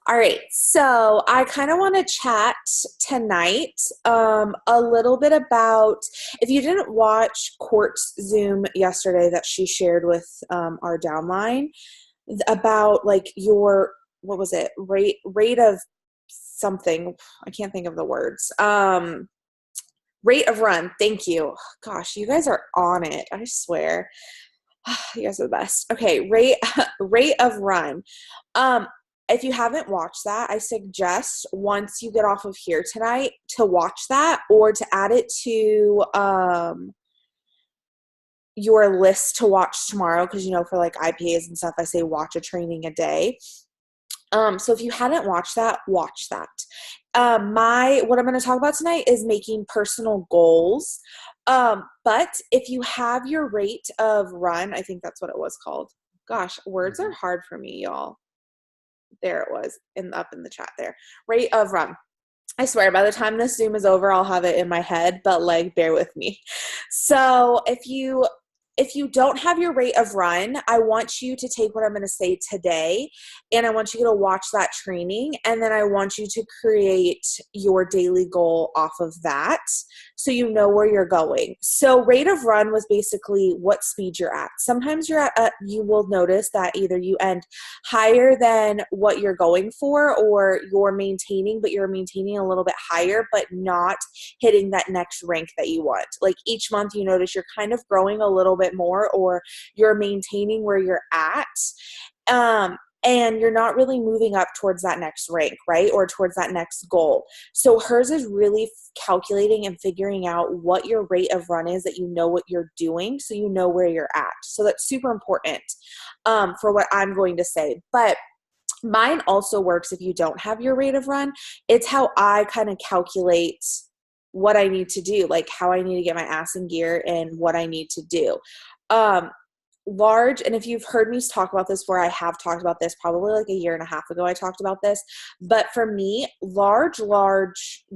All right, so I kind of want to chat tonight a little bit about if you didn't watch Court's Zoom yesterday that she shared with our downline about like your what was it rate of something. I can't think of the words. Rate of run. Thank you. Gosh, you guys are on it. I swear. You guys are the best. Okay, rate of run. Um, if you haven't watched that, I suggest once you get off of here tonight to watch that or to add it to your list to watch tomorrow because for like IPAs and stuff, I say watch a training a day. So if you hadn't watched that, watch that. What I'm going to talk about tonight is making personal goals. But if you have your rate of run, I think that's what it was called. Gosh, words are hard for me, y'all. There it was up in the chat there. Rate of run. I swear by the time this Zoom is over, I'll have it in my head, but like bear with me. So if you don't have your rate of run, I want you to take what I'm going to say today and I want you to watch that training and then I want you to create your daily goal off of that so you know where you're going. So rate of run was basically what speed you're at. Sometimes you will notice that either you end higher than what you're going for or you're maintaining, but you're maintaining a little bit higher, but not hitting that next rank that you want. Like each month you notice you're kind of growing a little bit more or you're maintaining where you're at. And you're not really moving up towards that next rank, right? Or towards that next goal. So hers is really calculating and figuring out what your rate of run is that you know what you're doing so you know where you're at. So that's super important for what I'm going to say. But mine also works if you don't have your rate of run. It's how I kind of calculate what I need to do, like how I need to get my ass in gear and what I need to do. And if you've heard me talk about this before, I have talked about this probably like a year and a half ago, I talked about this, but for me, large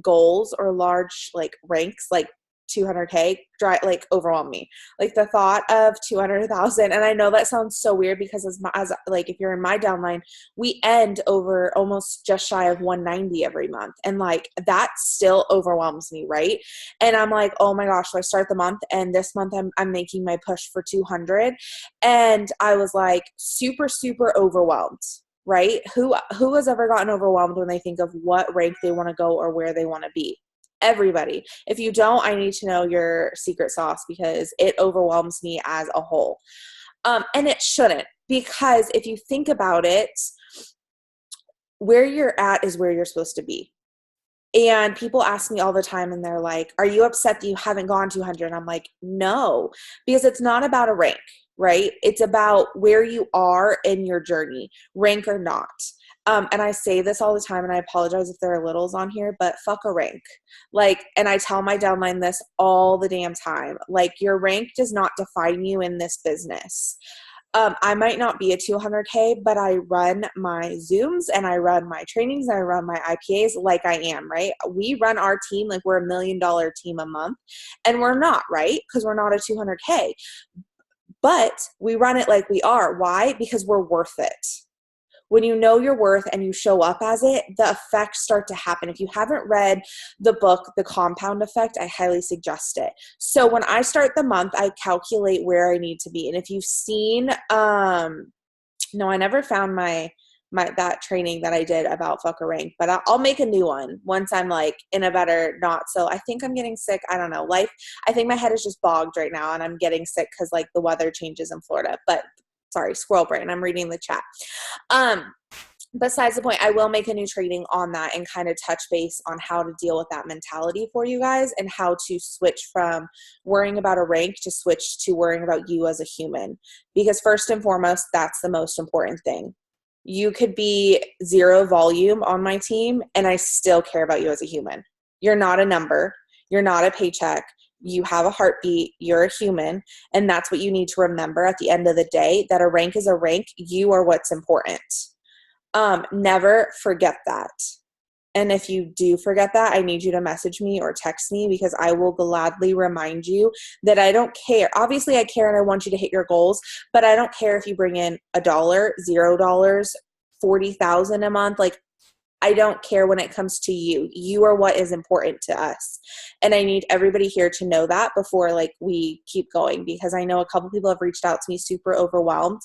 goals or large like ranks, like 200K like overwhelm me. Like the thought of 200,000. And I know that sounds so weird because as like, if you're in my downline, we end over almost just shy of 190 every month. And like, that still overwhelms me. Right. And I'm like, oh my gosh, so I start the month and this month I'm making my push for 200. And I was like super, super overwhelmed. Right. Who has ever gotten overwhelmed when they think of what rank they want to go or where they want to be? Everybody. If you don't, I need to know your secret sauce because it overwhelms me as a whole. And it shouldn't, because if you think about it, where you're at is where you're supposed to be. And people ask me all the time and they're like, are you upset that you haven't gone 200? And I'm like, no, because it's not about a rank, right? It's about where you are in your journey, rank or not. And I say this all the time and I apologize if there are littles on here, but fuck a rank. Like, and I tell my downline this all the damn time. Like, your rank does not define you in this business. I might not be a 200K, but I run my Zooms and I run my trainings and I run my IPAs like I am, right? We run our team like we're $1 million team a month and we're not, right? Because we're not a 200K, but we run it like we are. Why? Because we're worth it. When you know your worth and you show up as it, the effects start to happen. If you haven't read the book, The Compound Effect, I highly suggest it. So when I start the month, I calculate where I need to be. And if you've seen, no, I never found my that training that I did about fuck a rank, but I'll make a new one once I'm like in a better knot. So I think I'm getting sick. I don't know. I think my head is just bogged right now and I'm getting sick because like the weather changes in Florida, but sorry, squirrel brain. I'm reading the chat. Besides the point, I will make a new training on that and kind of touch base on how to deal with that mentality for you guys and how to switch from worrying about a rank to switch to worrying about you as a human. Because first and foremost, that's the most important thing. You could be zero volume on my team and I still care about you as a human. You're not a number. You're not a paycheck. You have a heartbeat, you're a human, and that's what you need to remember at the end of the day, that a rank is a rank. You are what's important. Never forget that. And if you do forget that, I need you to message me or text me because I will gladly remind you that I don't care. Obviously, I care and I want you to hit your goals, but I don't care if you bring in $1, $0, 40,000 a month. Like, I don't care when it comes to you. You are what is important to us. And I need everybody here to know that before like we keep going, because I know a couple people have reached out to me super overwhelmed,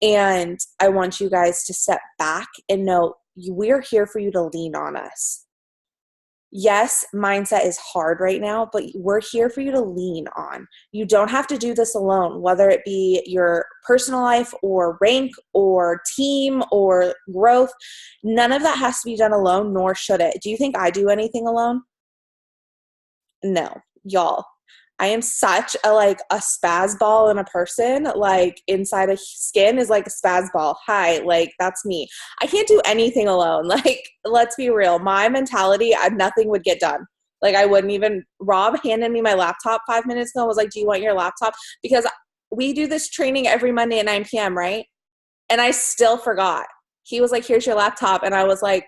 and I want you guys to step back and know we're here for you to lean on us. Yes, mindset is hard right now, but we're here for you to lean on. You don't have to do this alone, whether it be your personal life or rank or team or growth. None of that has to be done alone, nor should it. Do you think I do anything alone? No, y'all. I am such a spaz ball in a person, like inside a skin is like a spaz ball. Hi, like that's me. I can't do anything alone. Like, let's be real. My mentality, nothing would get done. Like I wouldn't even, Rob handed me my laptop 5 minutes ago and was like, do you want your laptop? Because we do this training every Monday at 9 p.m., right? And I still forgot. He was like, here's your laptop. And I was like,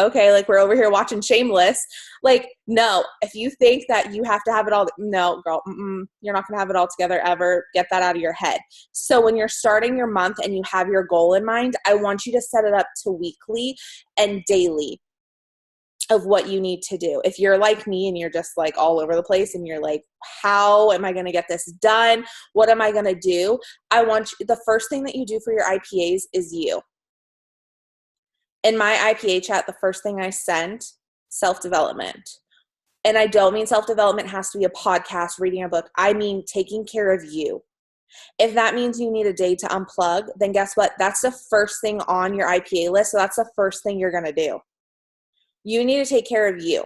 okay, like we're over here watching Shameless. Like, no, if you think that you have to have it all, no, girl, you're not going to have it all together ever. Get that out of your head. So when you're starting your month and you have your goal in mind, I want you to set it up to weekly and daily of what you need to do. If you're like me and you're just like all over the place and you're like, how am I going to get this done? What am I going to do? I want you, the first thing that you do for your IPAs is you. In my IPA chat, the first thing I send, self-development. And I don't mean self-development has to be a podcast, reading a book. I mean taking care of you. If that means you need a day to unplug, then guess what? That's the first thing on your IPA list. So that's the first thing you're going to do. You need to take care of you.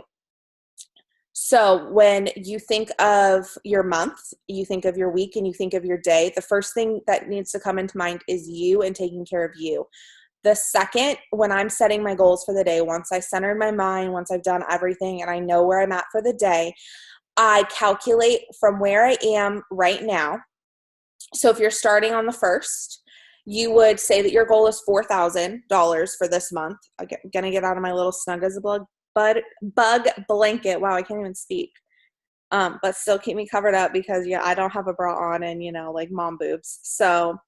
So when you think of your month, you think of your week, and you think of your day, the first thing that needs to come into mind is you and taking care of you. The second, when I'm setting my goals for the day, once I centered my mind, once I've done everything and I know where I'm at for the day, I calculate from where I am right now. So if you're starting on the 1st, you would say that your goal is $4,000 for this month. I'm going to get out of my little snug as a bug blanket. Wow, I can't even speak. But still keep me covered up because, I don't have a bra on and, like mom boobs. So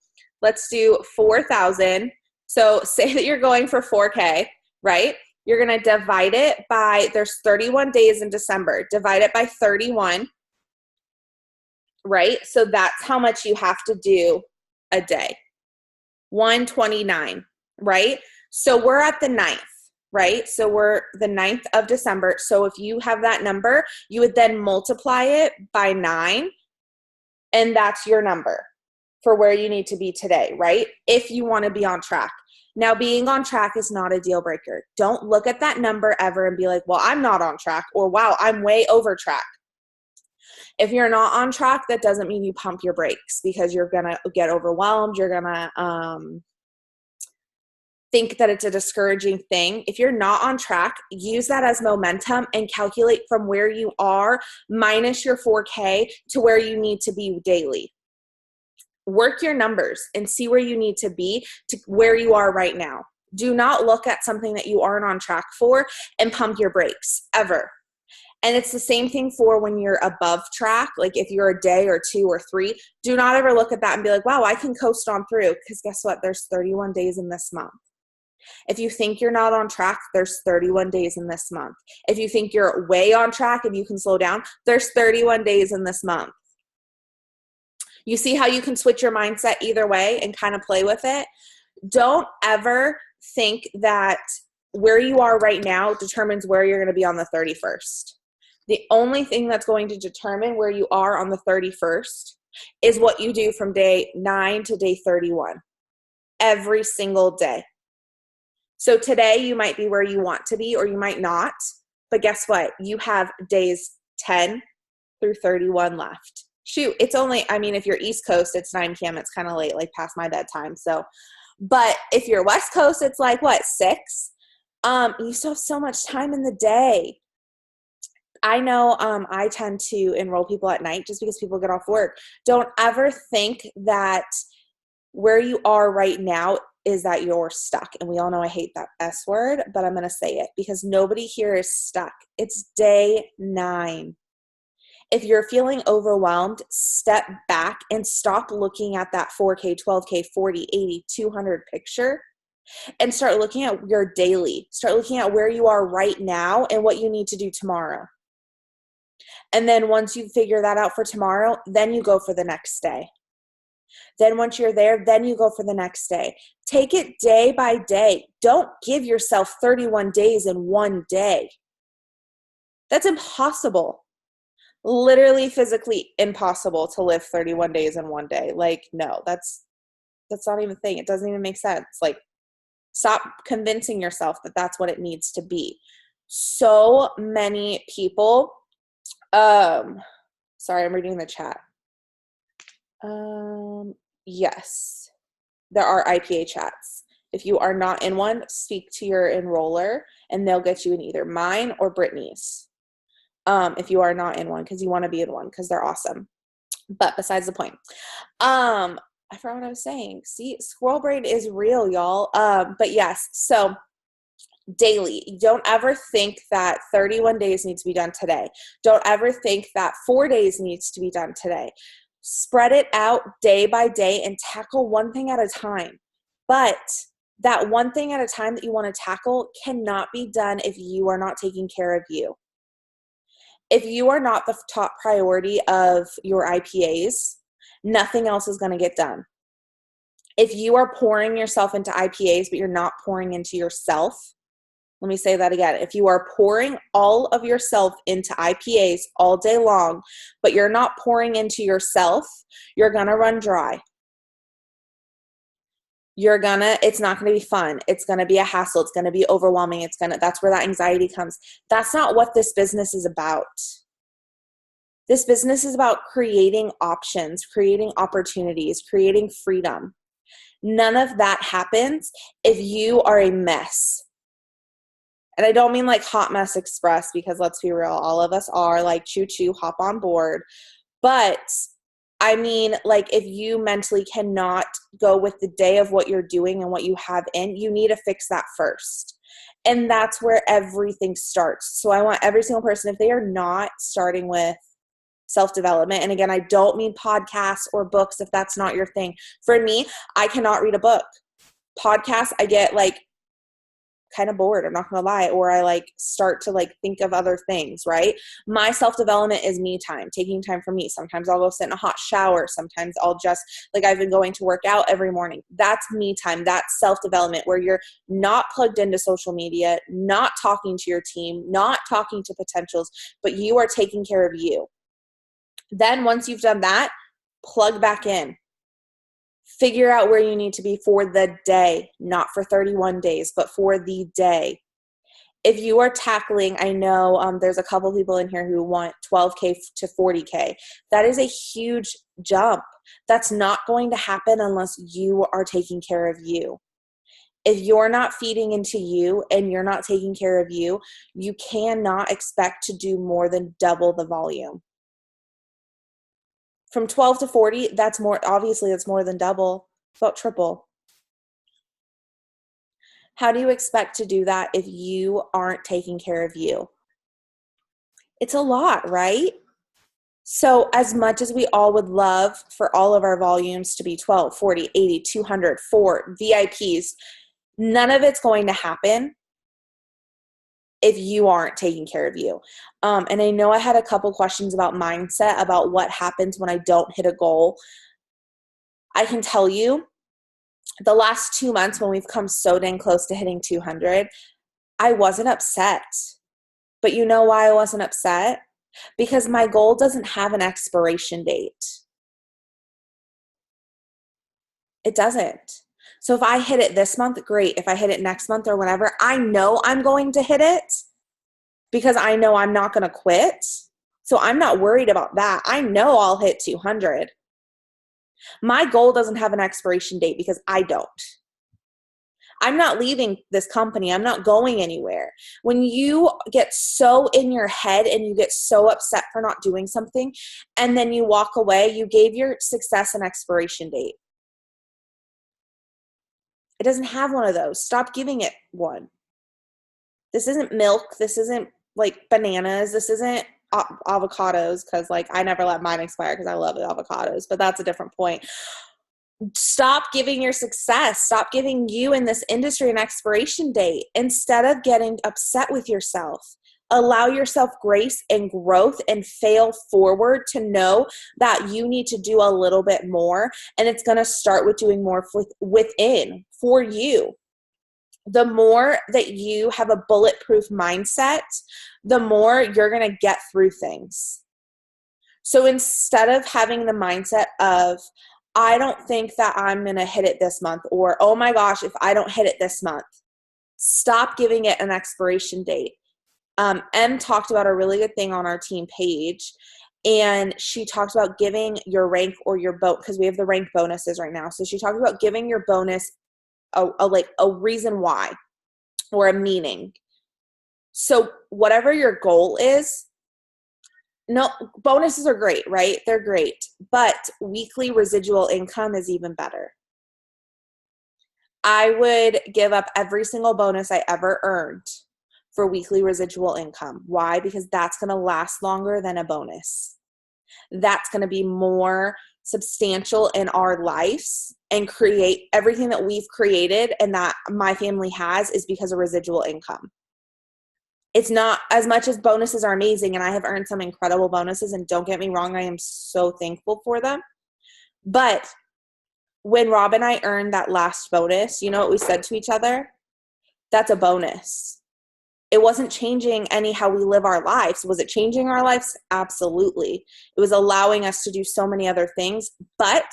let's do 4,000. So say that you're going for 4K, right? You're going to divide it by, there's 31 days in December. Divide it by 31, right? So that's how much you have to do a day. 129, right? So we're at the 9th, right? So we're the 9th of December. So if you have that number, you would then multiply it by 9, and that's your number for where you need to be today, right? If you want to be on track. Now, being on track is not a deal breaker. Don't look at that number ever and be like, well, I'm not on track, or wow, I'm way over track. If you're not on track, that doesn't mean you pump your brakes, because you're going to get overwhelmed. You're going to think that it's a discouraging thing. If you're not on track, use that as momentum and calculate from where you are minus your 4K to where you need to be daily. Work your numbers and see where you need to be to where you are right now. Do not look at something that you aren't on track for and pump your brakes ever. And it's the same thing for when you're above track. Like if you're a day or 2 or 3, do not ever look at that and be like, wow, I can coast on through, because guess what? There's 31 days in this month. If you think you're not on track, there's 31 days in this month. If you think you're way on track and you can slow down, there's 31 days in this month. You see how you can switch your mindset either way and kind of play with it? Don't ever think that where you are right now determines where you're going to be on the 31st. The only thing that's going to determine where you are on the 31st is what you do from day 9 to day 31 every single day. So today you might be where you want to be, or you might not, but guess what? You have days 10 through 31 left. Shoot, it's only, if you're East Coast, it's 9 p.m. It's kind of late, like past my bedtime. So, but if you're West Coast, it's like what, 6? You still have so much time in the day. I know I tend to enroll people at night just because people get off work. Don't ever think that where you are right now is that you're stuck. And we all know I hate that S word, but I'm going to say it because nobody here is stuck. It's day 9. If you're feeling overwhelmed, step back and stop looking at that 4K, 12K, 40, 80, 200 picture and start looking at your daily. Start looking at where you are right now and what you need to do tomorrow. And then once you figure that out for tomorrow, then you go for the next day. Then once you're there, then you go for the next day. Take it day by day. Don't give yourself 31 days in one day. That's impossible. Literally, physically impossible to live 31 days in one day. Like, no, that's not even a thing. It doesn't even make sense. Like, stop convincing yourself that that's what it needs to be. So many people, sorry, I'm reading the chat. Yes, there are IPA chats. If you are not in one, speak to your enroller and they'll get you in either mine or Brittany's. If you are not in one, because you want to be in one because they're awesome. But besides the point, I forgot what I was saying. See, squirrel brain is real, y'all. But yes, so daily. Don't ever think that 31 days need to be done today. Don't ever think that 4 days needs to be done today. Spread it out day by day and tackle one thing at a time. But that one thing at a time that you want to tackle cannot be done if you are not taking care of you. If you are not the top priority of your IPAs, nothing else is going to get done. If you are pouring yourself into IPAs, but you're not pouring into yourself, let me say that again. If you are pouring all of yourself into IPAs all day long, but you're not pouring into yourself, you're going to run dry. It's not going to be fun. It's going to be a hassle. It's going to be overwhelming. That's where that anxiety comes. That's not what this business is about. This business is about creating options, creating opportunities, creating freedom. None of that happens if you are a mess. And I don't mean like hot mess express, because let's be real, all of us are like choo-choo, hop on board. But I mean, like, if you mentally cannot go with the day of what you're doing and what you have in, you need to fix that first. And that's where everything starts. So I want every single person, if they are not starting with self-development, and again, I don't mean podcasts or books if that's not your thing. For me, I cannot read a book. Podcasts, I get like kind of bored, I'm not gonna lie, or I like start to like think of other things, right? My self-development is me time, taking time for me. Sometimes I'll go sit in a hot shower. Sometimes I'll just, like, I've been going to work out every morning. That's me time. That's self-development, where you're not plugged into social media, not talking to your team, not talking to potentials, but you are taking care of you. Then once you've done that, plug back in. Figure out where you need to be for the day, not for 31 days, but for the day. If you are tackling, I know there's a couple people in here who want 12K to 40K. That is a huge jump. That's not going to happen unless you are taking care of you. If you're not feeding into you and you're not taking care of you, you cannot expect to do more than double the volume. From 12 to 40, that's more, obviously that's more than double, about triple. How do you expect to do that if you aren't taking care of you? It's a lot, right? So as much as we all would love for all of our volumes to be 12, 40, 80, 200, 4 VIPs, none of it's going to happen if you aren't taking care of you. And I know I had a couple questions about mindset, about what happens when I don't hit a goal. I can tell you, the last 2 months when we've come so dang close to hitting 200, I wasn't upset. But you know why I wasn't upset? Because my goal doesn't have an expiration date. It doesn't. So if I hit it this month, great. If I hit it next month or whenever, I know I'm going to hit it because I know I'm not going to quit. So I'm not worried about that. I know I'll hit 200. My goal doesn't have an expiration date because I don't. I'm not leaving this company. I'm not going anywhere. When you get so in your head and you get so upset for not doing something and then you walk away, you gave your success an expiration date. It doesn't have one of those. Stop giving it one. This isn't milk. This isn't like bananas. This isn't avocados, because like I never let mine expire because I love avocados, but that's a different point. Stop giving your success, stop giving you in this industry an expiration date. Instead of getting upset with yourself, allow yourself grace and growth and fail forward to know that you need to do a little bit more. And it's going to start with doing more within for you. The more that you have a bulletproof mindset, the more you're going to get through things. So instead of having the mindset of, I don't think that I'm going to hit it this month, or, oh my gosh, if I don't hit it this month, stop giving it an expiration date. Em talked about a really good thing on our team page, and she talked about giving your rank or your because we have the rank bonuses right now. So she talked about giving your bonus a reason why, or a meaning. So whatever your goal is, no, bonuses are great, right? They're great, but weekly residual income is even better. I would give up every single bonus I ever earned for weekly residual income. Why? Because that's going to last longer than a bonus. That's going to be more substantial in our lives and create everything that we've created and that my family has is because of residual income. It's not as much as bonuses are amazing, and I have earned some incredible bonuses, and don't get me wrong, I am so thankful for them. But when Rob and I earned that last bonus, you know what we said to each other? That's a bonus. It wasn't changing any how we live our lives. Was it changing our lives? Absolutely. It was allowing us to do so many other things, but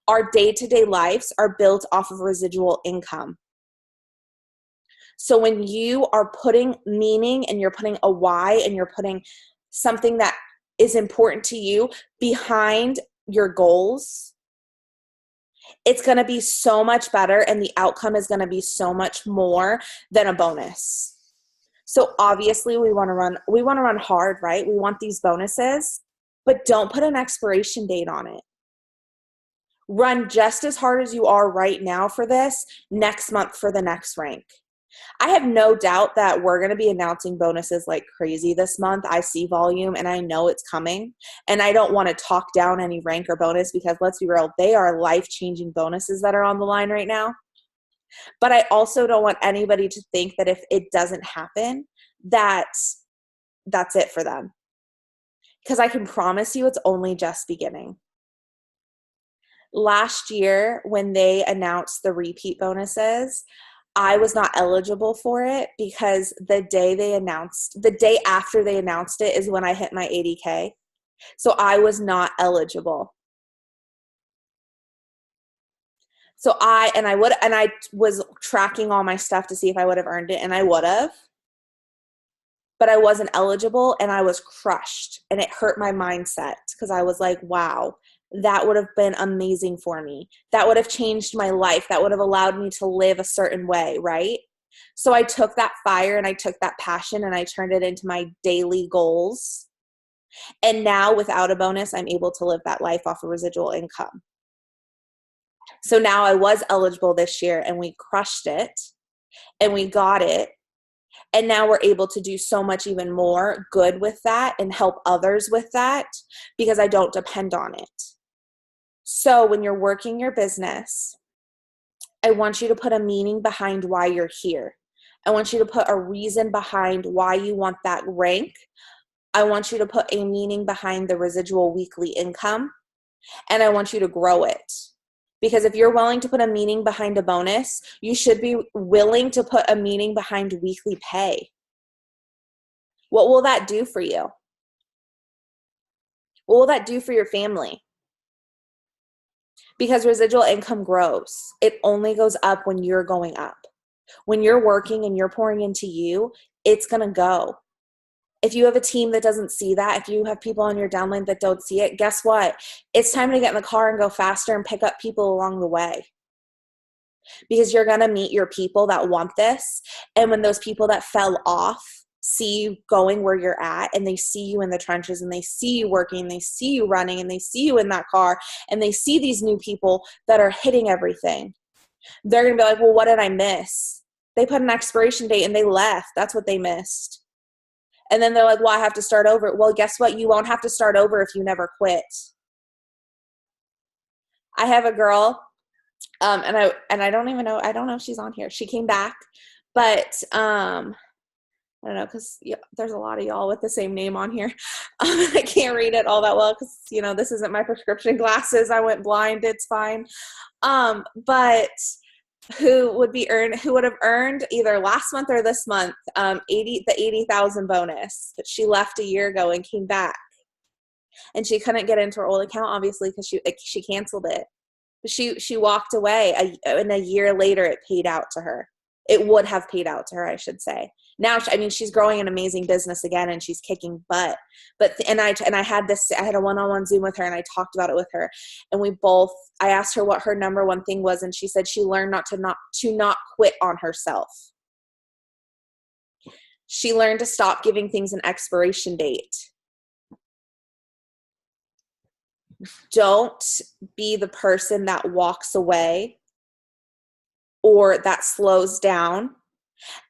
our day-to-day lives are built off of residual income. So when you are putting meaning and you're putting a why and you're putting something that is important to you behind your goals, it's going to be so much better and the outcome is going to be so much more than a bonus. So obviously we want to run hard, right? We want these bonuses, but don't put an expiration date on it. Run just as hard as you are right now for this next month for the next rank. I have no doubt that we're going to be announcing bonuses like crazy this month. I see volume and I know it's coming. And I don't want to talk down any rank or bonus because let's be real, they are life-changing bonuses that are on the line right now. But I also don't want anybody to think that if it doesn't happen, that's it for them. Because I can promise you it's only just beginning. Last year, when they announced the repeat bonuses, I was not eligible for it because the day after they announced it is when I hit my 80K. So I was not eligible. So I was tracking all my stuff to see if I would have earned it, and I would have, but I wasn't eligible and I was crushed, and it hurt my mindset because I was like, wow, that would have been amazing for me. That would have changed my life. That would have allowed me to live a certain way, right? So I took that fire and I took that passion and I turned it into my daily goals. And now without a bonus, I'm able to live that life off of residual income. So now I was eligible this year and we crushed it and we got it. And now we're able to do so much even more good with that and help others with that because I don't depend on it. So when you're working your business, I want you to put a meaning behind why you're here. I want you to put a reason behind why you want that rank. I want you to put a meaning behind the residual weekly income, and I want you to grow it. Because if you're willing to put a meaning behind a bonus, you should be willing to put a meaning behind weekly pay. What will that do for you? What will that do for your family? Because residual income grows. It only goes up when you're going up. When you're working and you're pouring into you, it's going to go. If you have a team that doesn't see that, if you have people on your downline that don't see it, guess what? It's time to get in the car and go faster and pick up people along the way. Because you're going to meet your people that want this. And when those people that fell off see you going where you're at and they see you in the trenches and they see you working, they see you running and they see you in that car and they see these new people that are hitting everything, they're going to be like, well, what did I miss? They put an expiration date and they left. That's what they missed. And then they're like, well, I have to start over. Well, guess what? You won't have to start over if you never quit. I have a girl And I don't even know, I don't know if she's on here. She came back, but I don't know, because there's a lot of y'all with the same name on here. I can't read it all that well because, this isn't my prescription glasses. I went blind. It's fine. But who would have earned either last month or this month, the 80,000 bonus, but she left a year ago and came back, and she couldn't get into her old account, obviously, because she canceled it. But she walked away, and a year later it paid out to her. It would have paid out to her, I should say. Now, she's growing an amazing business again, and she's kicking butt. I had a one-on-one Zoom with her, and I talked about it with her. And I asked her what her number one thing was, and she said she learned to not quit on herself. She learned to stop giving things an expiration date. Don't be the person that walks away or that slows down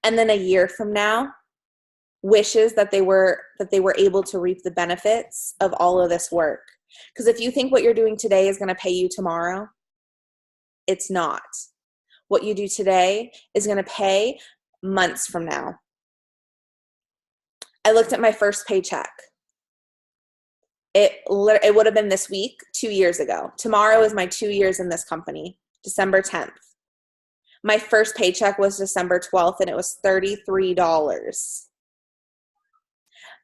and then a year from now wishes that they were able to reap the benefits of all of this work. Because if you think what you're doing today is going to pay you tomorrow, it's not. What you do today is going to pay months from now. I looked at my first paycheck. It would have been this week, 2 years ago. Tomorrow is my 2 years in this company, December 10th. My first paycheck was December 12th, and it was $33.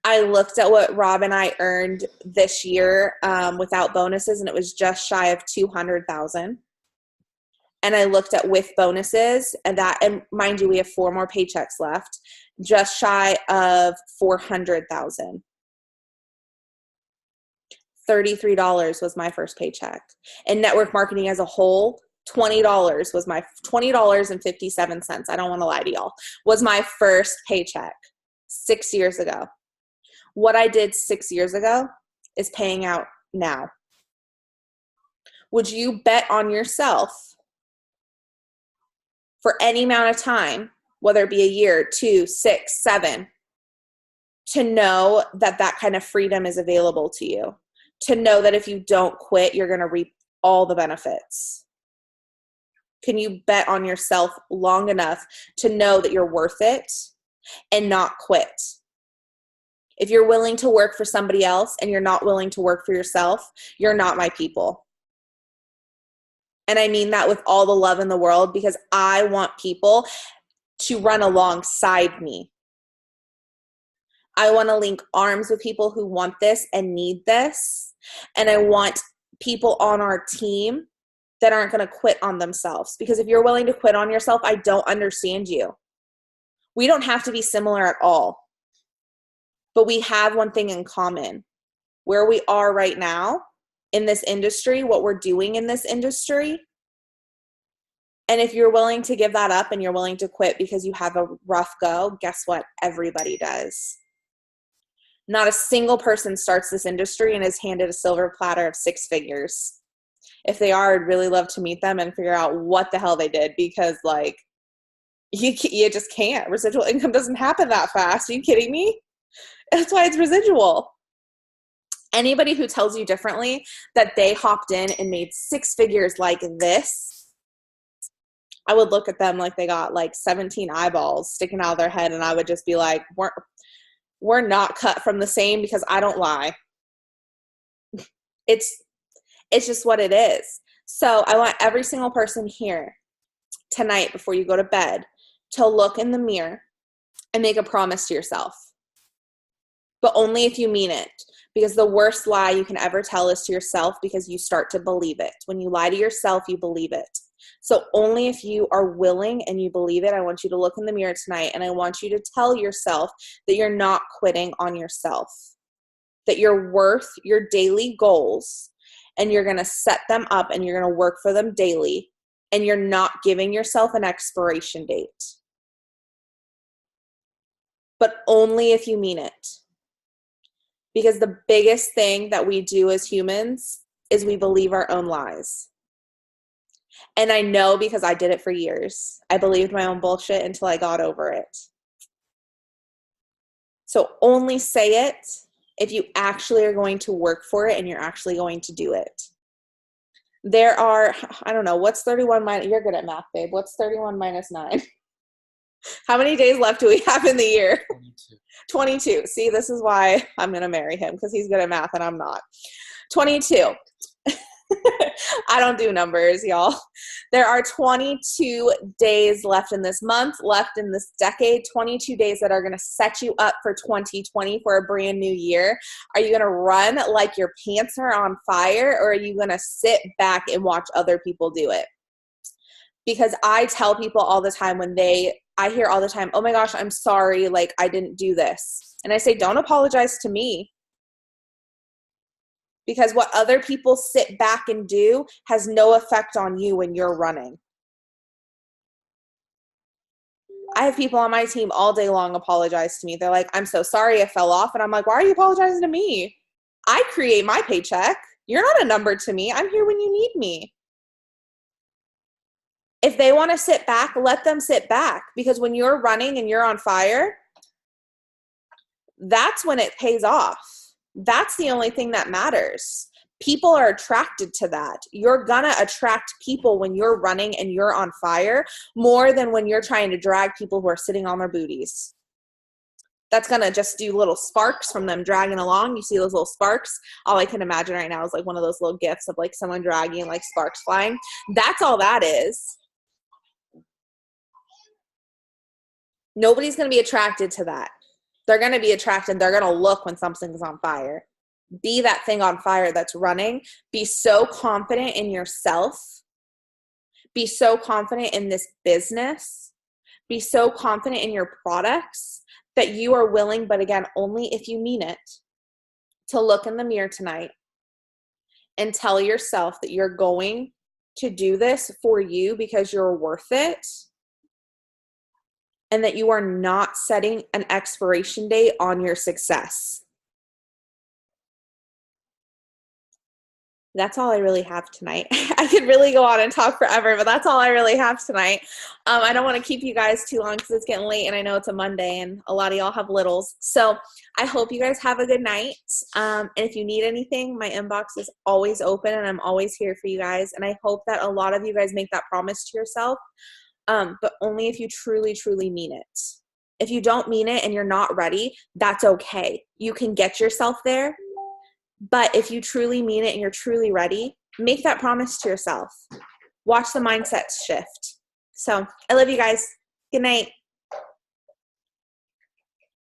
I looked at what Rob and I earned this year without bonuses, and it was just shy of $200,000. And I looked at with bonuses, and mind you, we have 4 more paychecks left, just shy of $400,000. $33 was my first paycheck. And network marketing as a whole, $20 was my $20.57. I don't want to lie to y'all. Was my first paycheck 6 years ago. What I did 6 years ago is paying out now. Would you bet on yourself for any amount of time, whether it be a year, 2, 6, 7, to know that kind of freedom is available to you? To know that if you don't quit, you're going to reap all the benefits? Can you bet on yourself long enough to know that you're worth it and not quit? If you're willing to work for somebody else and you're not willing to work for yourself, you're not my people. And I mean that with all the love in the world, because I want people to run alongside me. I want to link arms with people who want this and need this. And I want people on our team that aren't going to quit on themselves. Because if you're willing to quit on yourself, I don't understand you. We don't have to be similar at all. But we have one thing in common. Where we are right now in this industry, what we're doing in this industry. And if you're willing to give that up and you're willing to quit because you have a rough go, guess what? Everybody does. Not a single person starts this industry and is handed a silver platter of 6 figures. If they are, I'd really love to meet them and figure out what the hell they did, because you just can't. Residual income doesn't happen that fast. Are you kidding me? That's why it's residual. Anybody who tells you differently, that they hopped in and made 6 figures like this, I would look at them like they got 17 eyeballs sticking out of their head, and I would just be like, we're not cut from the same, because I don't lie. It's just what it is. So I want every single person here tonight, before you go to bed, to look in the mirror and make a promise to yourself. But only if you mean it. Because the worst lie you can ever tell is to yourself, because you start to believe it. When you lie to yourself, you believe it. So only if you are willing and you believe it, I want you to look in the mirror tonight, and I want you to tell yourself that you're not quitting on yourself, that you're worth your daily goals, and you're going to set them up and you're going to work for them daily, and you're not giving yourself an expiration date. But only if you mean it. Because the biggest thing that we do as humans is we believe our own lies. And I know, because I did it for years. I believed my own bullshit until I got over it. So only say it if you actually are going to work for it and you're actually going to do it. There are, I don't know, what's 31 minus, you're good at math, babe. What's 31 minus 9? How many days left do we have in the year? 22. 22. See, this is why I'm going to marry him, because he's good at math and I'm not. 22. I don't do numbers, y'all. There are 22 days left in this month, left in this decade, 22 days that are going to set you up for 2020 for a brand new year. Are you going to run like your pants are on fire, or are you going to sit back and watch other people do it? Because I tell people all the time I hear all the time, oh my gosh, I'm sorry, like I didn't do this. And I say, don't apologize to me. Because what other people sit back and do has no effect on you when you're running. I have people on my team all day long apologize to me. They're like, I'm so sorry I fell off. And I'm like, why are you apologizing to me? I create my paycheck. You're not a number to me. I'm here when you need me. If they want to sit back, let them sit back. Because when you're running and you're on fire, that's when it pays off. That's the only thing that matters. People are attracted to that. You're gonna attract people when you're running and you're on fire more than when you're trying to drag people who are sitting on their booties. That's gonna just do little sparks from them dragging along. You see those little sparks? All I can imagine right now is like one of those little gifs of like someone dragging, like sparks flying. That's all that is. Nobody's gonna be attracted to that. They're going to be attracted. They're going to look when something's on fire. Be that thing on fire that's running. Be so confident in yourself. Be so confident in this business. Be so confident in your products that you are willing, but again, only if you mean it, to look in the mirror tonight and tell yourself that you're going to do this for you because you're worth it. And that you are not setting an expiration date on your success. That's all I really have tonight. I could really go on and talk forever, but that's all I really have tonight. I don't want to keep you guys too long because it's getting late and I know it's a Monday and a lot of y'all have littles. So I hope you guys have a good night. And if you need anything, my inbox is always open and I'm always here for you guys. And I hope that a lot of you guys make that promise to yourself. But only if you truly, truly mean it. If you don't mean it and you're not ready, that's okay. You can get yourself there. But if you truly mean it and you're truly ready, make that promise to yourself. Watch the mindset shift. So I love you guys. Good night.